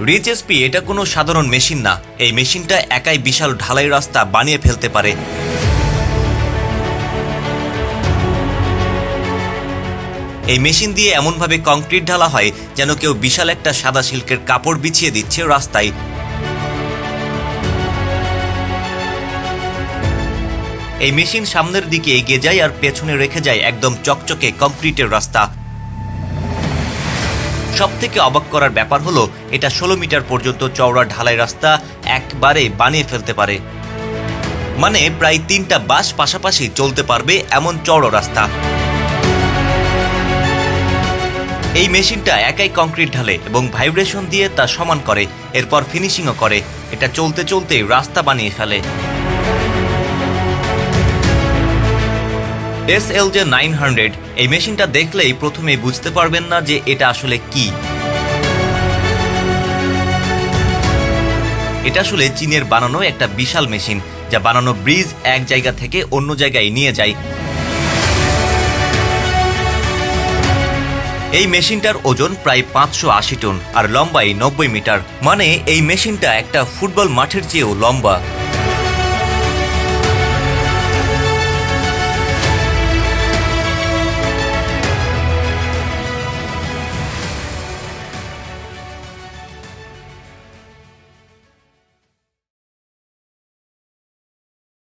Rich SP এটা কোনো সাধারণ মেশিন না। এই মেশিনটা একাই বিশাল ঢালাই রাস্তা বানিয়ে ফেলতে পারে। এই মেশিন দিয়ে এমনভাবে কংক্রিট ঢালা হয় যেন কেউ বিশাল একটা সাদা সিল্কের কাপড় বিছিয়ে দিচ্ছে রাস্তায়। এই মেশিন সামনের দিকে এগিয়ে যায় আর পেছনে রেখে যায় একদম চকচকে কংক্রিটের রাস্তা। সবথেকে অবাক করার ব্যাপার হলো এটা 16 মিটার পর্যন্ত চওড়া ঢালাই রাস্তা একবারে বানিয়ে ফেলতে পারে। মানে প্রায় 3টা বাস পাশাপাশি চলতে পারবে এমন চওড়া রাস্তা। এই মেশিনটা একাই কংক্রিট ঢালে এবং ভাইব্রেশন দিয়ে তা সমান করে, এরপর ফিনিশিংও করে। এটা চলতে চলতে রাস্তা বানিয়ে ফেলে। SLJ 900 এই মেশিনটা দেখলেই প্রথমে বুঝতে পারবেন না যে এটা আসলে কি। এটা আসলে চীনের বানানো একটা বিশাল মেশিন, যা বানানো ব্রিজ এক জায়গা থেকে অন্য জায়গায় নিয়ে যায়। এই মেশিনটার ওজন প্রায় 580 টন আর লম্বাই 90 মিটার। মানে এই মেশিনটা একটা ফুটবল মাঠের চেয়েও লম্বা।